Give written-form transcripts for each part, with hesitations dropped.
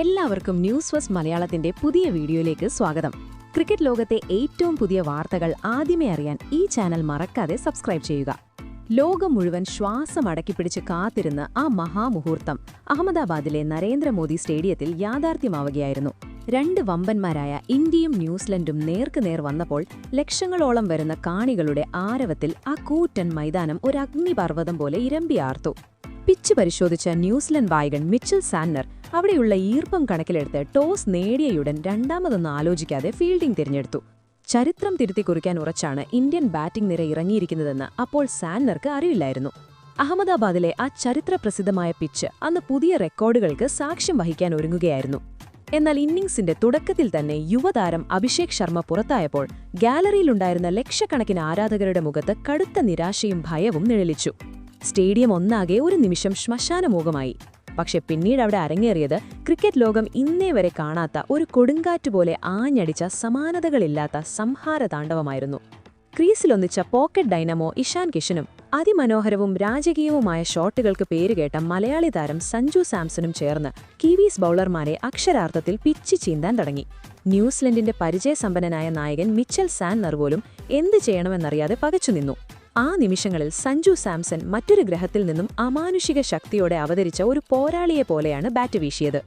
എല്ലാവർക്കും news first മലയാളത്തിന്റെ പുതിയ വീഡിയോയിലേക്ക് സ്വാഗതം. ക്രിക്കറ്റ് ലോകത്തെ ഏറ്റവും പുതിയ വാർത്തകൾ ആദ്യമേ അറിയാൻ ഈ ചാനൽ മറക്കാതെ സബ്സ്ക്രൈബ് ചെയ്യുക. ലോകം മുഴുവൻ ശ്വാസം അടക്കിപ്പിടിച്ച് കാത്തിരുന്ന ആ മഹാമുഹൂർത്തം അഹമ്മദാബാദിലെ നരേന്ദ്രമോദി സ്റ്റേഡിയത്തിൽ യാഥാർത്ഥ്യമാവുകയായിരുന്നു. രണ്ട് വമ്പന്മാരായ ഇന്ത്യയും ന്യൂസിലൻഡും നേർക്കുനേർ വന്നപ്പോൾ ലക്ഷങ്ങളോളം വരുന്ന കാണികളുടെ ആരവത്തിൽ ആ കൂറ്റൻ മൈതാനം ഒരു അഗ്നിപർവ്വതം പോലെ ഇരമ്പിയാർത്തു. പിച്ച് പരിശോധിച്ച ന്യൂസിലൻഡ് നായകൻ മിച്ചൽ സാന്നർ അവിടെയുള്ള ഈർപ്പം കണക്കിലെടുത്ത് ടോസ് നേടിയയുടൻ രണ്ടാമതൊന്നും ആലോചിക്കാതെ ഫീൽഡിംഗ് തിരഞ്ഞെടുത്തു. ചരിത്രം തിരുത്തി കുറിക്കാൻ ഉറച്ചാണ് ഇന്ത്യൻ ബാറ്റിംഗ് നിര ഇറങ്ങിയിരിക്കുന്നതെന്ന് അപ്പോൾ സാന്നർക്ക് അറിയില്ലായിരുന്നു. അഹമ്മദാബാദിലെ ആ ചരിത്രപ്രസിദ്ധമായ പിച്ച് അന്ന് പുതിയ റെക്കോർഡുകൾക്ക് സാക്ഷ്യം വഹിക്കാൻ ഒരുങ്ങുകയായിരുന്നു. എന്നാൽ ഇന്നിംഗ്സിന്റെ തുടക്കത്തിൽ തന്നെ യുവതാരം അഭിഷേക് ശർമ്മ പുറത്തായപ്പോൾ ഗാലറിയിലുണ്ടായിരുന്ന ലക്ഷക്കണക്കിന് ആരാധകരുടെ മുഖത്ത് കടുത്ത നിരാശയും ഭയവും നിഴലിച്ചു. സ്റ്റേഡിയം ഒന്നാകെ ഒരു നിമിഷം ശ്മശാനമൂകമായി. പക്ഷെ പിന്നീട് അവിടെ അരങ്ങേറിയത് ക്രിക്കറ്റ് ലോകം ഇന്നേ വരെ കാണാത്ത ഒരു കൊടുങ്കാറ്റുപോലെ ആഞ്ഞടിച്ച സമാനതകളില്ലാത്ത സംഹാരതാണ്ഡവമായിരുന്നു. ക്രീസിലൊന്നിച്ച പോക്കറ്റ് ഡൈനമോ ഇഷാൻ കിഷനും അതിമനോഹരവും രാജകീയവുമായ ഷോട്ടുകൾക്ക് പേരുകേട്ട മലയാളി താരം സഞ്ജു സാംസണും ചേർന്ന് കിവീസ് ബൌളർമാരെ അക്ഷരാർത്ഥത്തിൽ പിച്ചി ചീന്താൻ തുടങ്ങി. ന്യൂസിലൻഡിന്റെ പരിചയസമ്പന്നനായ നായകൻ മിച്ചൽ സാന്നർ പോലും എന്ത് ചെയ്യണമെന്നറിയാതെ പകച്ചുനിന്നു. ആ നിമിഷങ്ങളിൽ സഞ്ജു സാംസൺ മറ്റൊരു ഗ്രഹത്തിൽ നിന്നും അമാനുഷിക ശക്തിയോടെ അവതരിച്ച ഒരു പോരാളിയെ പോലെയാണ് ബാറ്റ് വീശിയത്.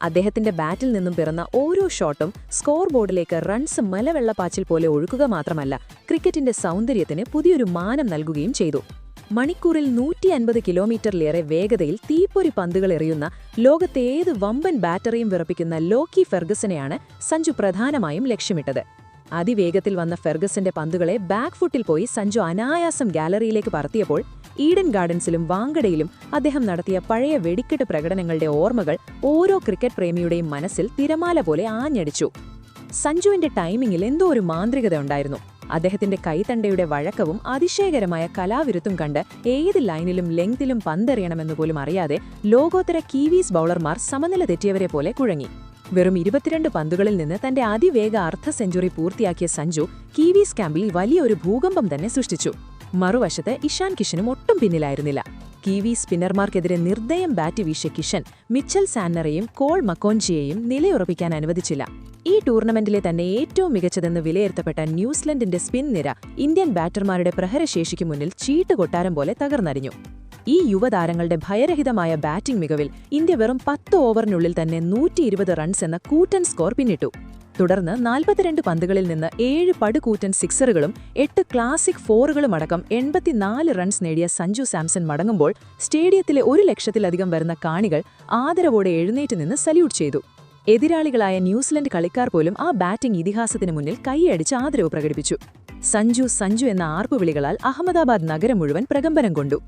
അദ്ദേഹത്തിന്റെ ബാറ്റിൽ നിന്നും പിറന്ന ഓരോ ഷോട്ടും സ്കോർ ബോർഡിലേക്ക് റൺസ് മലവെള്ളപ്പാച്ചിൽ പോലെ ഒഴുകുക മാത്രമല്ല, ക്രിക്കറ്റിന്റെ സൗന്ദര്യത്തിന് പുതിയൊരു മാനം നൽകുകയും ചെയ്തു. മണിക്കൂറിൽ 150 കിലോമീറ്ററിലേറെ വേഗതയിൽ തീപ്പൊരി പന്തുകൾ എറിയുന്ന ലോകത്തെ ഏത് വമ്പൻ ബാറ്ററിയും വിറപ്പിക്കുന്ന ലോക്കി ഫെർഗസനെയാണ് സഞ്ജു പ്രധാനമായും ലക്ഷ്യമിട്ടത്. അതിവേഗത്തിൽ വന്ന ഫെർഗസന്റെ പന്തുകളെ ബാക്ക് ഫുട്ടിൽ പോയി സഞ്ജു അനായാസം ഗാലറിയിലേക്ക് പറത്തിയപ്പോൾ ഈഡൻ ഗാർഡൻസിലും വാങ്കഡയിലും അദ്ദേഹം നടത്തിയ പഴയ വെടിക്കെട്ട് പ്രകടനങ്ങളുടെ ഓർമ്മകൾ ഓരോ ക്രിക്കറ്റ് പ്രേമിയുടെയും മനസ്സിൽ തിരമാല പോലെ ആഞ്ഞടിച്ചു. സഞ്ജുവിന്റെ ടൈമിംഗിൽ എന്തോ ഒരു മാന്ത്രികത ഉണ്ടായിരുന്നു. അദ്ദേഹത്തിന്റെ കൈത്തണ്ടയുടെ വഴക്കവും അതിശയകരമായ കലാവിരുത്തും കണ്ട് ഏത് ലൈനിലും ലെങ്തിലും പന്തെറിയണമെന്നുപോലും അറിയാതെ ലോകോത്തര കീവീസ് ബൌളർമാർ സമനില തെറ്റിയവരെ പോലെ കുഴങ്ങി. വെറും 22 പന്തുകളിൽ നിന്ന് തന്റെ അതിവേഗ അർദ്ധ സെഞ്ചുറി പൂർത്തിയാക്കിയ സഞ്ജു കീവീസ് ക്യാമ്പിൽ വലിയൊരു ഭൂകമ്പം തന്നെ സൃഷ്ടിച്ചു. മറുവശത്ത് ഇഷാൻ കിഷനും ഒട്ടും പിന്നിലായിരുന്നില്ല. കീവീസ് സ്പിന്നർമാർക്കെതിരെ നിർദ്ദയം ബാറ്റ് വീശിയ കിഷൻ മിച്ചൽ സാന്നറെയും കോൾ മക്കോഞ്ചിയെയും നിലയുറപ്പിക്കാൻ അനുവദിച്ചില്ല. ഈ ടൂർണമെന്റിലെ തന്നെ ഏറ്റവും മികച്ചതെന്ന് വിലയിരുത്തപ്പെട്ട ന്യൂസിലൻഡിന്റെ സ്പിൻ നിര ഇന്ത്യൻ ബാറ്റർമാരുടെ പ്രഹരശേഷിക്ക് മുന്നിൽ ചീട്ടുകൊട്ടാരം പോലെ തകർന്നടിഞ്ഞു. ഈ യുവതാരങ്ങളുടെ ഭയരഹിതമായ ബാറ്റിംഗ് മികവിൽ ഇന്ത്യ വെറും 10 ഓവറിനുള്ളിൽ തന്നെ 120 റൺസ് എന്ന കൂറ്റൻ സ്കോർ പിന്നിട്ടു. തുടർന്ന് 42 പന്തുകളിൽ നിന്ന് 7 പടുകൂറ്റൻ സിക്സറുകളും 8 ക്ലാസിക് ഫോറുകളും അടക്കം 84 റൺസ് നേടിയ സഞ്ജു സാംസൺ മടങ്ങുമ്പോൾ സ്റ്റേഡിയത്തിലെ 1 ലക്ഷത്തിലധികം വരുന്ന കാണികൾ ആദരവോടെ എഴുന്നേറ്റ് നിന്ന് സല്യൂട്ട് ചെയ്തു. എതിരാളികളായ ന്യൂസിലൻഡ് കളിക്കാർ പോലും ആ ബാറ്റിംഗ് ഇതിഹാസത്തിന് മുന്നിൽ കൈയടിച്ച് ആദരവ് പ്രകടിപ്പിച്ചു. സഞ്ജു സഞ്ജു എന്ന ആർപ്പുവിളികളാൽ അഹമ്മദാബാദ് നഗരം മുഴുവൻ പ്രകമ്പനം കൊണ്ടു.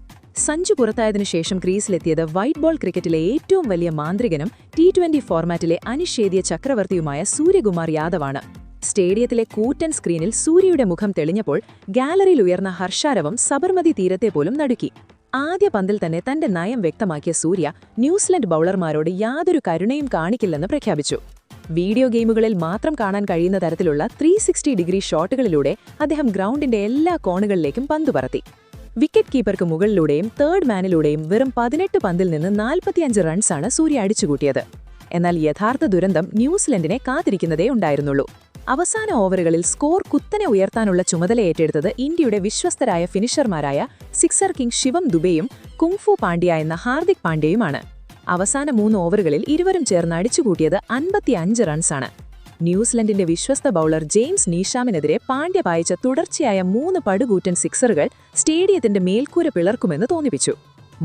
സഞ്ജു പുറത്തായതിനു ശേഷം ക്രീസിലെത്തിയത് വൈറ്റ് ബോൾ ക്രിക്കറ്റിലെ ഏറ്റവും വലിയ മാന്ത്രികനും T20 ഫോർമാറ്റിലെ അനിഷേധ്യ ചക്രവർത്തിയുമായ സൂര്യകുമാർ യാദവാണ്. സ്റ്റേഡിയത്തിലെ കൂറ്റൻ സ്ക്രീനിൽ സൂര്യയുടെ മുഖം തെളിഞ്ഞപ്പോൾ ഗാലറിയിൽ ഉയർന്ന ഹർഷാരവം സബർമതി തീരത്തെ പോലും നടുക്കി. ആദ്യ പന്തിൽ തന്നെ തന്റെ നയം വ്യക്തമാക്കിയ സൂര്യ ന്യൂസിലൻഡ് ബൌളർമാരോട് യാതൊരു കരുണയും കാണിക്കില്ലെന്ന് പ്രഖ്യാപിച്ചു. വീഡിയോ ഗെയിമുകളിൽ മാത്രം കാണാൻ കഴിയുന്ന തരത്തിലുള്ള 360 ഡിഗ്രി ഷോട്ടുകളിലൂടെ അദ്ദേഹം ഗ്രൗണ്ടിന്റെ എല്ലാ കോണുകളിലേക്കും പന്തു പറത്തി. വിക്കറ്റ് കീപ്പർക്ക് മുകളിലൂടെയും തേർഡ് മാനിലൂടെയും വെറും 18 പന്തിൽ നിന്ന് 45 റൺസാണ് സൂര്യ അടിച്ചുകൂട്ടിയത്. എന്നാൽ യഥാർത്ഥ ദുരന്തം ന്യൂസിലൻഡിനെ കാത്തിരിക്കുന്നതേ ഉണ്ടായിരുന്നുള്ളൂ. അവസാന ഓവറുകളിൽ സ്കോർ കുത്തനെ ഉയർത്താനുള്ള ചുമതല ഏറ്റെടുത്തത് ഇന്ത്യയുടെ വിശ്വസ്തരായ ഫിനിഷർമാരായ സിക്സർ കിങ് ശിവം ദുബെയും കുങ്ഫു പാണ്ഡ്യ എന്ന ഹാർദിക് പാണ്ഡ്യയുമാണ്. അവസാന 3 ഓവറുകളിൽ ഇരുവരും ചേർന്ന് അടിച്ചുകൂട്ടിയത് 55 റൺസാണ്. ന്യൂസിലൻഡിന്റെ വിശ്വസ്ത ബൌളർ ജെയിംസ് നീഷാമിനെതിരെ പാണ്ഡ്യ പായിച്ച തുടർച്ചയായ 3 പടുകൂറ്റൻ സിക്സറുകൾ സ്റ്റേഡിയത്തിന്റെ മേൽക്കൂര പിളർക്കുമെന്ന് തോന്നിപ്പിച്ചു.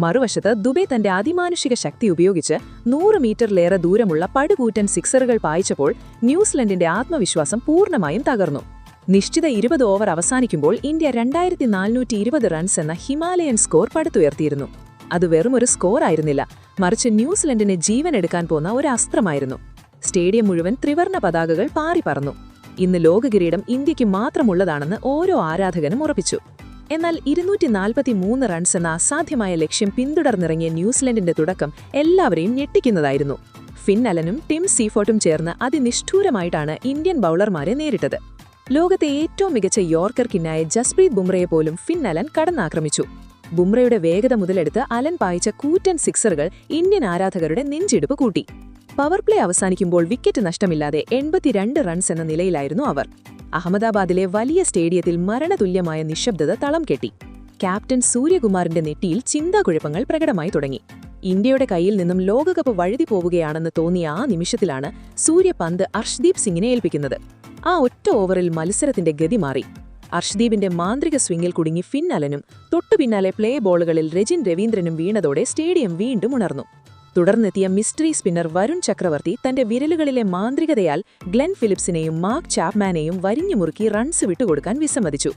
മറുവശത്ത് ദുബെ തന്റെ അതിമാനുഷിക ശക്തി ഉപയോഗിച്ച് 100 മീറ്ററിലേറെ ദൂരമുള്ള പടുകൂറ്റൻ സിക്സറുകൾ പായിച്ചപ്പോൾ ന്യൂസിലൻഡിന്റെ ആത്മവിശ്വാസം പൂർണ്ണമായും തകർന്നു. നിശ്ചിത 20 ഓവർ അവസാനിക്കുമ്പോൾ ഇന്ത്യ 2420 റൺസ് എന്ന ഹിമാലയൻ സ്കോർ പടുത്തുയർത്തിയിരുന്നു. അത് വെറുമൊരു സ്കോർ ആയിരുന്നില്ല, മറിച്ച് ന്യൂസിലൻഡിന് ജീവനെടുക്കാൻ പോന്ന ഒരു അസ്ത്രമായിരുന്നു. സ്റ്റേഡിയം മുഴുവൻ ത്രിവർണ പതാകകൾ പാറിപ്പറന്നു. ഇന്ന് ലോകകിരീടം ഇന്ത്യക്ക് മാത്രമുള്ളതാണെന്ന് ഓരോ ആരാധകനും ഉറപ്പിച്ചു. എന്നാൽ 243 റൺസ് എന്ന അസാധ്യമായ ലക്ഷ്യം പിന്തുടർന്നിറങ്ങിയ ന്യൂസിലൻഡിന്റെ തുടക്കം എല്ലാവരെയും ഞെട്ടിക്കുന്നതായിരുന്നു. ഫിൻ അലനും ടിം സീഫോർട്ടും ചേർന്ന് അതിനിഷ്ഠൂരമായിട്ടാണ് ഇന്ത്യൻ ബൌളർമാരെ നേരിട്ടത്. ലോകത്തെ ഏറ്റവും മികച്ച യോർക്കർ കിന്നായ ജസ്പ്രീത് ബുംറയെ പോലും ഫിൻ അലൻ കടന്നാക്രമിച്ചു. ബുംറയുടെ വേഗത മുതലെടുത്ത് അലൻ പായിച്ച കൂറ്റൻ സിക്സറുകൾ ഇന്ത്യൻ ആരാധകരുടെ നെഞ്ചിടിപ്പ് കൂട്ടി. പവർ പ്ലേ അവസാനിക്കുമ്പോൾ വിക്കറ്റ് നഷ്ടമില്ലാതെ 82 റൺസ് എന്ന നിലയിലായിരുന്നു അവർ. അഹമ്മദാബാദിലെ വലിയ സ്റ്റേഡിയത്തിൽ മരണതുല്യമായ നിശബ്ദത തളം കെട്ടി. ക്യാപ്റ്റൻ സൂര്യകുമാറിന്റെ നെറ്റിയിൽ ചിന്താകുഴപ്പങ്ങൾ പ്രകടമായി തുടങ്ങി. ഇന്ത്യയുടെ കയ്യിൽ നിന്നും ലോകകപ്പ് വഴുതി പോവുകയാണെന്ന് തോന്നിയ ആ നിമിഷത്തിലാണ് സൂര്യ പന്ത് അർഷ്ദീപ് സിംഗിനെ ഏൽപ്പിക്കുന്നത്. ആ ഒറ്റ ഓവറിൽ മത്സരത്തിന്റെ ഗതി മാറി. അർഷ്ദീപിന്റെ മാന്ത്രിക സ്വിംഗിൽ കുടുങ്ങി ഫിൻ അലനും തൊട്ടുപിന്നാലെ പ്ലേ ബോളുകളിൽ രജിൻ രവീന്ദ്രനും വീണതോടെ സ്റ്റേഡിയം വീണ്ടും ഉണർന്നു. തുടർന്നെത്തിയ മിസ്റ്ററി സ്പിന്നർ വരുൺ ചക്രവർത്തി തന്റെ വിരലുകളിലെ മാന്ത്രികതയാൽ ഗ്ലെൻ ഫിലിപ്സിനെയും മാർക്ക് ചാപ്മാനെയും വരിഞ്ഞുമുറുക്കി റൺസ് വിട്ടുകൊടുക്കാൻ വിസമ്മതിച്ചു.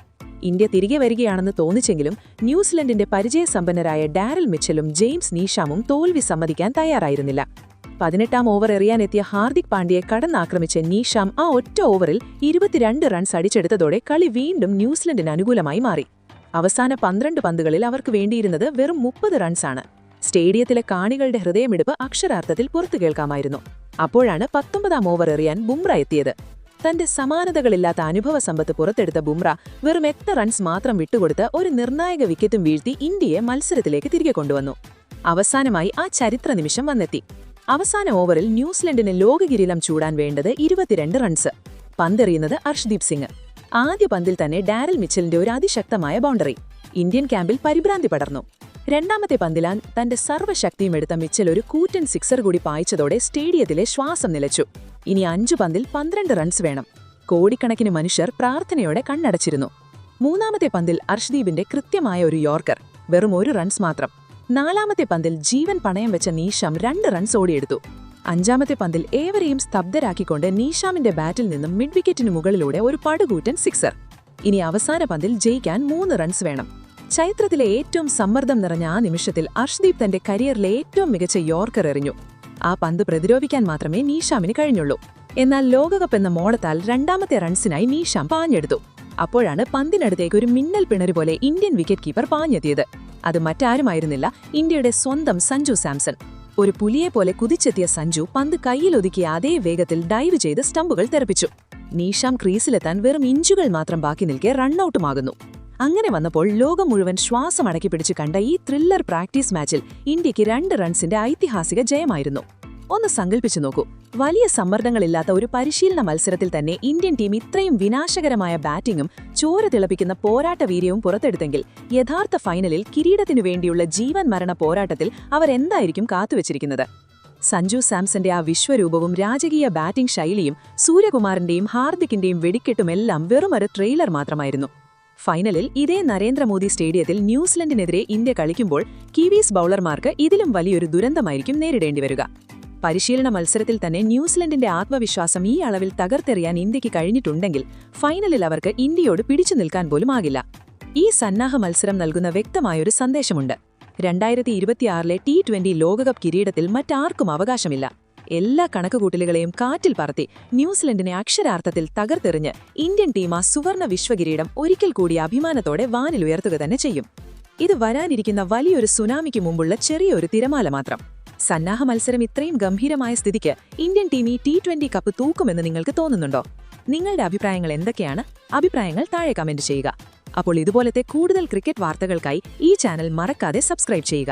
ഇന്ത്യ തിരികെ വരികയാണെന്ന് തോന്നിച്ചെങ്കിലും ന്യൂസിലൻഡിന്റെ പരിചയസമ്പന്നരായ ഡാരൽ മിച്ചലും ജെയിംസ് നീഷാമും തോൽവി സമ്മതിക്കാൻ തയ്യാറായിരുന്നില്ല. 18ാം ഓവർ എറിയാനെത്തിയ ഹാർദിക് പാണ്ഡ്യയെ കടന്നാക്രമിച്ച നീഷാം ആ ഒറ്റ ഓവറിൽ 22 റൺസ് അടിച്ചെടുത്തതോടെ കളി വീണ്ടും ന്യൂസിലൻഡിന് അനുകൂലമായി മാറി. അവസാന 12 പന്തുകളിൽ അവർക്ക് വേണ്ടിയിരുന്നത് വെറും 30 റൺസാണ്. സ്റ്റേഡിയത്തിലെ കാണികളുടെ ഹൃദയമിടിപ്പ് അക്ഷരാർത്ഥത്തിൽ പുറത്തു കേൾക്കാമായിരുന്നു. അപ്പോഴാണ് 19ാം ഓവർ എറിയാൻ ബുംറ എത്തിയത്. തന്റെ സമാനതകളില്ലാത്ത അനുഭവ സമ്പത്ത് പുറത്തെടുത്ത ബുംറ വെറും 8 റൺസ് മാത്രം വിട്ടുകൊടുത്ത് ഒരു നിർണായക വിക്കറ്റും വീഴ്ത്തി ഇന്ത്യയെ മത്സരത്തിലേക്ക് തിരികെ കൊണ്ടുവന്നു. അവസാനമായി ആ ചരിത്ര നിമിഷം വന്നെത്തി. അവസാന ഓവറിൽ ന്യൂസിലൻഡിന് ലോകകിരീടം ചൂടാൻ വേണ്ടത് 22 റൺസ്. പന്തെറിയുന്നത് അർഷ്ദീപ് സിംഗ്. ആദ്യ പന്തിൽ തന്നെ ഡാരൽ മിച്ചലിന്റെ ഒരു അതിശക്തമായ ബൗണ്ടറി. ഇന്ത്യൻ ക്യാമ്പിൽ പരിഭ്രാന്തി പടർന്നു. രണ്ടാമത്തെ പന്തിലാൻ തന്റെ സർവ്വശക്തിയും എടുത്ത മിച്ചൽ ഒരു കൂറ്റൻ സിക്സർ കൂടി പായിച്ചതോടെ സ്റ്റേഡിയത്തിലെ ശ്വാസം നിലച്ചു. ഇനി 5 പന്തിൽ 12 റൺസ് വേണം. കോടിക്കണക്കിന് മനുഷ്യർ പ്രാർത്ഥനയോടെ കണ്ണടച്ചിരുന്നു. മൂന്നാമത്തെ പന്തിൽ അർഷ്ദീപിന്റെ കൃത്യമായ ഒരു യോർക്കർ, വെറും 1 റൺസ് മാത്രം. നാലാമത്തെ പന്തിൽ ജീവൻ പണയം വെച്ച നീഷാം 2 റൺസ് ഓടിയെടുത്തു. 5ാമത്തെ പന്തിൽ ഏവരെയും സ്തബ്ധരാക്കിക്കൊണ്ട് നീഷാമിന്റെ ബാറ്റിൽ നിന്നും മിഡ് വിക്കറ്റിനു മുകളിലൂടെ ഒരു പടുകൂറ്റൻ സിക്സർ. ഇനി അവസാന പന്തിൽ ജയിക്കാൻ 3 റൺസ് വേണം. ചരിത്രത്തിലെ ഏറ്റവും സമ്മർദ്ദം നിറഞ്ഞ ആ നിമിഷത്തിൽ അർഷ്ദീപ് തന്റെ കരിയറിലെ ഏറ്റവും മികച്ച യോർക്കർ എറിഞ്ഞു. ആ പന്ത് പ്രതിരോധിക്കാൻ മാത്രമേ നീഷാമിന് കഴിഞ്ഞുള്ളൂ. എന്നാൽ ലോകകപ്പ് എന്ന മോളത്താൽ 2ാമത്തെ റൺസിനായി നീഷാം പാഞ്ഞെടുത്തു. അപ്പോഴാണ് പന്തിനടുത്തേക്ക് ഒരു മിന്നൽ പിണര് പോലെ ഇന്ത്യൻ വിക്കറ്റ് കീപ്പർ പാഞ്ഞെത്തിയത്. അത് മറ്റാരുമായിരുന്നില്ല, ഇന്ത്യയുടെ സ്വന്തം സഞ്ജു സാംസൺ. ഒരു പുലിയെപ്പോലെ കുതിച്ചെത്തിയ സഞ്ജു പന്ത് കൈയിലൊതുക്കിയ അതേ വേഗത്തിൽ ഡൈവ് ചെയ്ത് സ്റ്റമ്പുകൾ തെറിപ്പിച്ചു. നീഷാം ക്രീസിലെത്താൻ വെറും ഇഞ്ചുകൾ മാത്രം ബാക്കി നിൽക്കെ റണ്ണൌട്ടുമാകുന്നു. അങ്ങനെ വന്നപ്പോൾ ലോകം മുഴുവൻ ശ്വാസം അടക്കിപ്പിടിച്ച് കണ്ട ഈ ത്രില്ലർ പ്രാക്ടീസ് മാച്ചിൽ ഇന്ത്യക്ക് 2 റൺസിന്റെ ഐതിഹാസിക ജയമായിരുന്നു. ഒന്ന് സങ്കല്പിച്ചു നോക്കൂ, വലിയ സമ്മർദ്ദങ്ങളില്ലാത്ത ഒരു പരിശീലന മത്സരത്തിൽ തന്നെ ഇന്ത്യൻ ടീം ഇത്രയും വിനാശകരമായ ബാറ്റിംഗും ചോര തിളപ്പിക്കുന്ന പോരാട്ട വീര്യവും പുറത്തെടുത്തെങ്കിൽ യഥാർത്ഥ ഫൈനലിൽ കിരീടത്തിനു വേണ്ടിയുള്ള ജീവൻ മരണ പോരാട്ടത്തിൽ അവരെന്തായിരിക്കും കാത്തുവച്ചിരിക്കുന്നത്? സഞ്ജു സാംസന്റെ ആ വിശ്വരൂപവും രാജകീയ ബാറ്റിംഗ് ശൈലിയും സൂര്യകുമാറിന്റെയും ഹാർദിക്കിന്റെയും വെടിക്കെട്ടുമെല്ലാം വെറുമൊരു ട്രെയിലർ മാത്രമായിരുന്നു. ഫൈനലിൽ ഇതേ നരേന്ദ്രമോദി സ്റ്റേഡിയത്തിൽ ന്യൂസിലൻഡിനെതിരെ ഇന്ത്യ കളിക്കുമ്പോൾ കിവീസ് ബൌളർമാർക്ക് ഇതിലും വലിയൊരു ദുരന്തമായിരിക്കും നേരിടേണ്ടിവരിക. പരിശീലന മത്സരത്തിൽ തന്നെ ന്യൂസിലൻഡിന്റെ ആത്മവിശ്വാസം ഈ അളവിൽ തകർത്തെറിയാൻ ഇന്ത്യക്ക് കഴിഞ്ഞിട്ടുണ്ടെങ്കിൽ ഫൈനലിൽ അവർക്ക് ഇന്ത്യയോട് പിടിച്ചു നിൽക്കാൻ പോലും ആകില്ല. ഈ സന്നാഹ മത്സരം നൽകുന്ന വ്യക്തമായൊരു സന്ദേശമുണ്ട്. 2026 T20 ലോകകപ്പ് കിരീടത്തിൽ മറ്റാർക്കും അവകാശമില്ല. എല്ലാ കണക്കുകൂട്ടലുകളെയും കാറ്റിൽ പറത്തി ന്യൂസിലൻഡിനെ അക്ഷരാർത്ഥത്തിൽ തകർത്തെറിഞ്ഞ് ഇന്ത്യൻ ടീം ആ സുവർണ വിശ്വകിരീടം ഒരിക്കൽ കൂടി അഭിമാനത്തോടെ വാനിലുയർത്തുക തന്നെ ചെയ്യും. ഇത് വരാനിരിക്കുന്ന വലിയൊരു സുനാമിക്ക് മുമ്പുള്ള ചെറിയൊരു തിരമാല മാത്രം. സന്നാഹ മത്സരം ഇത്രയും ഗംഭീരമായ സ്ഥിതിക്ക് ഇന്ത്യൻ ടീം ഈ T20 കപ്പ് തൂക്കുമെന്ന് നിങ്ങൾക്ക് തോന്നുന്നുണ്ടോ? നിങ്ങളുടെ അഭിപ്രായങ്ങൾ എന്തൊക്കെയാണ്? അഭിപ്രായങ്ങൾ താഴെ കമന്റ് ചെയ്യുക. അപ്പോൾ ഇതുപോലത്തെ കൂടുതൽ ക്രിക്കറ്റ് വാർത്തകൾക്കായി ഈ ചാനൽ മറക്കാതെ സബ്സ്ക്രൈബ് ചെയ്യുക.